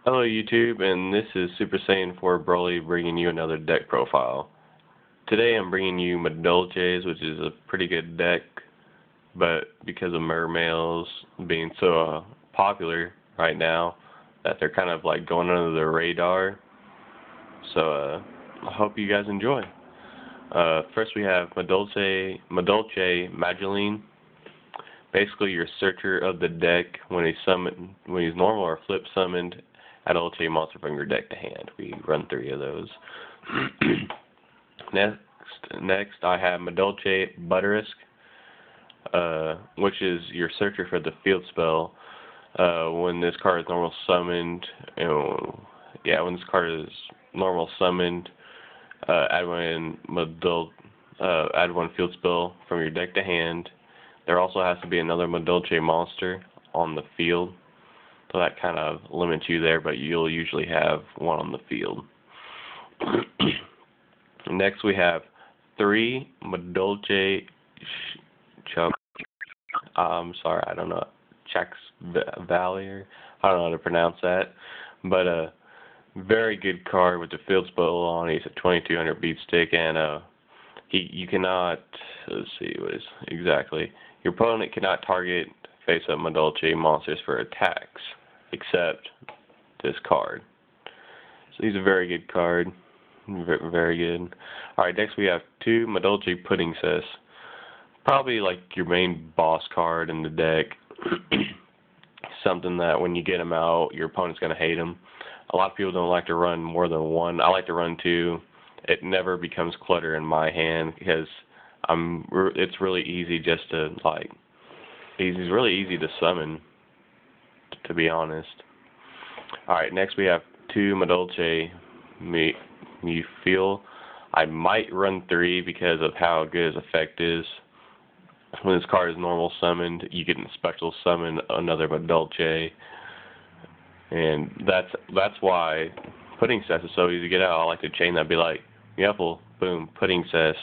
Hello YouTube, and this is Super Saiyan 4 Broly bringing you another deck profile. Today I'm bringing you Madolche's, which is a pretty good deck, but because of mermails being so popular right now, that they're kind of like going under the radar. So I hope you guys enjoy. First we have Madolche Magellan. Basically your searcher of the deck when he's normal or flip summoned, add a Madolche monster from your deck to hand. We run 3 of those. Next I have Madolche Butterisk, which is your searcher for the field spell. When this card is normal summoned, when this card is normal summoned, add one field spell from your deck to hand. There also has to be another Madolche monster on the field, so that kind of limits you there, but you'll usually have one on the field. Next we have 3 Madolche I'm sorry, I don't know, Valier, I don't know how to pronounce that, but a very good card with the field spell on. He's a 2200 beat stick, and you cannot, let's see, what is exactly, your opponent cannot target face-up Madolche monsters for attacks, except this card. So he's a very good card, very good. Alright, next we have 2 Madolche Pudding Cess. Probably like your main boss card in the deck. Something that when you get him out, your opponent's going to hate him. A lot of people don't like to run more than 1. I like to run 2. It never becomes clutter in my hand because it's really easy just to he's really easy to summon, to be honest. Alright, next we have 2 Madolche you feel. I might run 3 because of how good his effect is. When this card is normal summoned, you can special summon another Madolche, and that's why Pudding Cess is so easy to get out. I like to chain that, be like, Yuffle, boom, Pudding Cess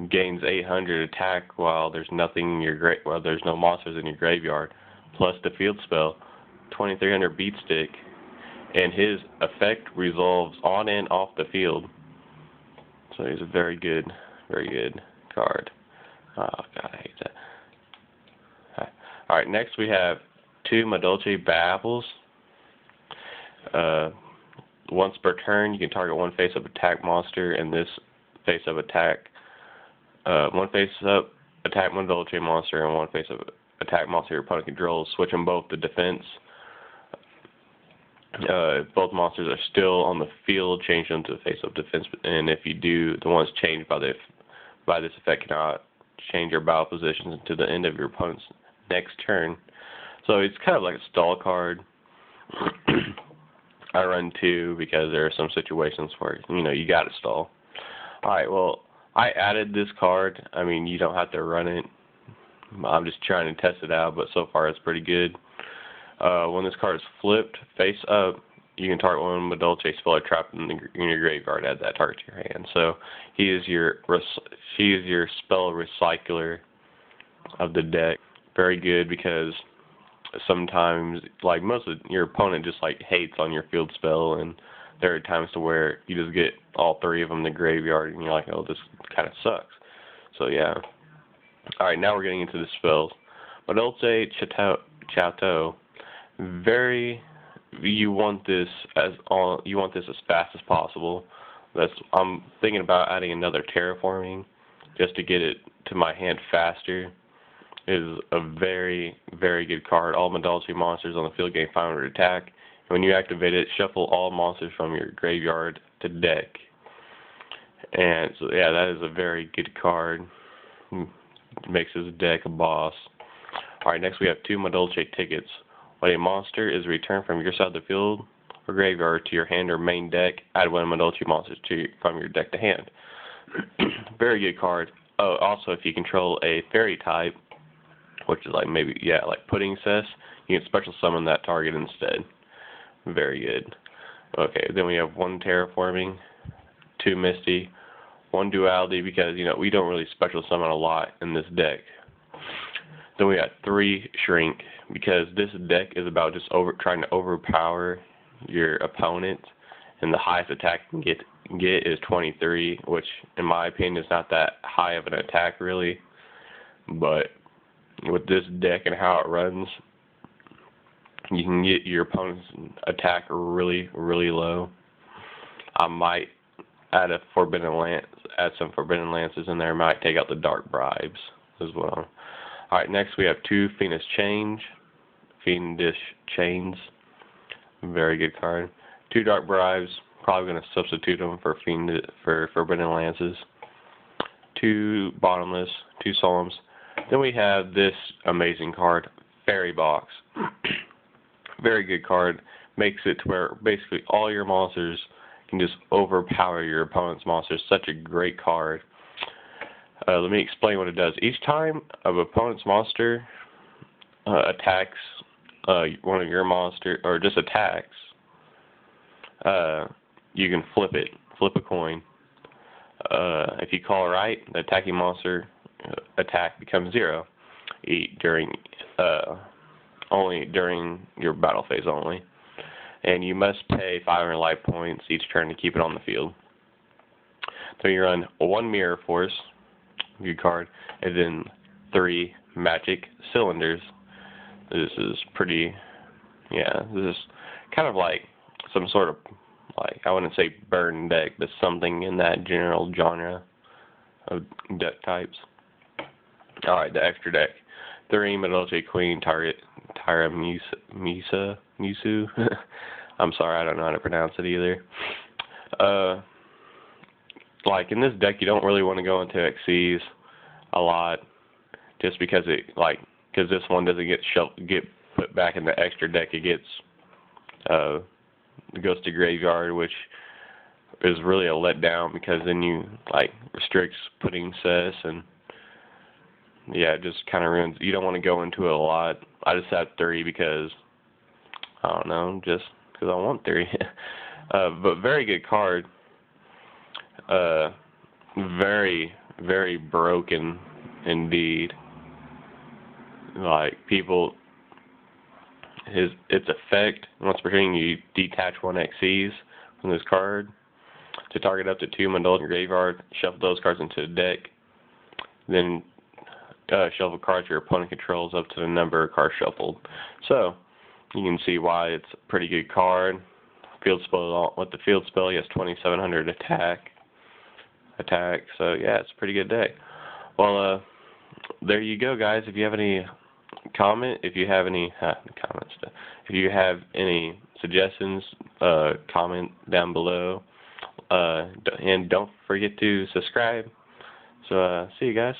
gains 800 attack while there's nothing in your there's no monsters in your graveyard, plus the field spell, 2300 beat stick, and his effect resolves on and off the field. So he's a very good card. Oh god, I hate that. Alright, next we have 2 Madolche Baffles. Once per turn, you can target one face-up attack monster, and this face-up attack, one face-up attack Madolche monster and one face-up attack monster your opponent controls. Switch them both to defense. If both monsters are still on the field, change them to face-up defense, and if you do, the ones changed by this effect cannot change your battle positions until the end of your opponent's next turn. So it's kind of like a stall card. I run 2 because there are some situations where you gotta stall. Alright, well, I added this card. I mean, you don't have to run it. I'm just trying to test it out, but so far it's pretty good. When this card is flipped face up, you can target one Madolche spell trapped in your graveyard, add that target to your hand. So she is your spell recycler of the deck. Very good because sometimes, like most of your opponent just hates on your field spell, and there are times to where you just get all 3 of them in the graveyard, and you're like, oh, this kind of sucks. So yeah. All right, now we're getting into the spells. Madolche Chateau. You want this as fast as possible. I'm thinking about adding another terraforming just to get it to my hand faster. It is a very good card. All Madolche monsters on the field gain 500 attack. And when you activate it, shuffle all monsters from your graveyard to deck. And so yeah, that is a very good card. Makes his deck a boss. Alright, next we have 2 Madolche tickets. When a monster is returned from your side of the field or graveyard to your hand or main deck, add one Madolche monster from your deck to hand. Very good card. Oh, also if you control a fairy type, which is like Pudding Cess, you can special summon that target instead. Very good. Okay, then we have 1 terraforming, 2 Misty, 1 duality because we don't really special summon a lot in this deck. Then we got 3 Shrink, because this deck is about just trying to overpower your opponent, and the highest attack you can get is 23, which in my opinion is not that high of an attack really. But with this deck and how it runs, you can get your opponent's attack really, really low. I might add some Forbidden Lances in there. Might take out the Dark Bribes as well. Alright, next we have 2 Fiendish Chains. Very good card. 2 Dark Bribes. Probably going to substitute them for Forbidden Lances. 2 Bottomless. 2 Solemns. Then we have this amazing card, Fairy Box. Very good card. Makes it to where basically all your monsters can just overpower your opponent's monsters. Such a great card. Let me explain what it does. Each time an opponent's monster attacks one of your monsters, or just attacks, you can flip it. Flip a coin. If you call right, the attacking monster attack becomes 0 only during your battle phase only. And you must pay 500 life points each turn to keep it on the field. Then you run 1 Mirror Force, good card, and then 3 Magic Cylinders. This is pretty, this is kind of like some sort of, like, I wouldn't say burn deck, but something in that general genre of deck types. Alright, the extra deck. 3 Madolche Queen Musu. I'm sorry, I don't know how to pronounce it either. Like in this deck, you don't really want to go into XCs a lot, just because because this one doesn't get put back in the extra deck. It goes to graveyard, which is really a letdown, because then you restricts putting cess, and it just kind of ruins. You don't want to go into it a lot. I just have 3 because I don't know, just because I want 3. But very good card. Very, very broken indeed. Its effect, once per turn you detach 1 XCs from this card to target up to 2 Madolche graveyard, shuffle those cards into the deck, then shuffle cards your opponent controls up to the number of cards shuffled. So you can see why it's a pretty good card. Field spell, with the field spell, he has 2,700 attack. So yeah, it's a pretty good deck. Well, there you go, guys. If you have any if you have any suggestions, comment down below, and don't forget to subscribe. So see you guys.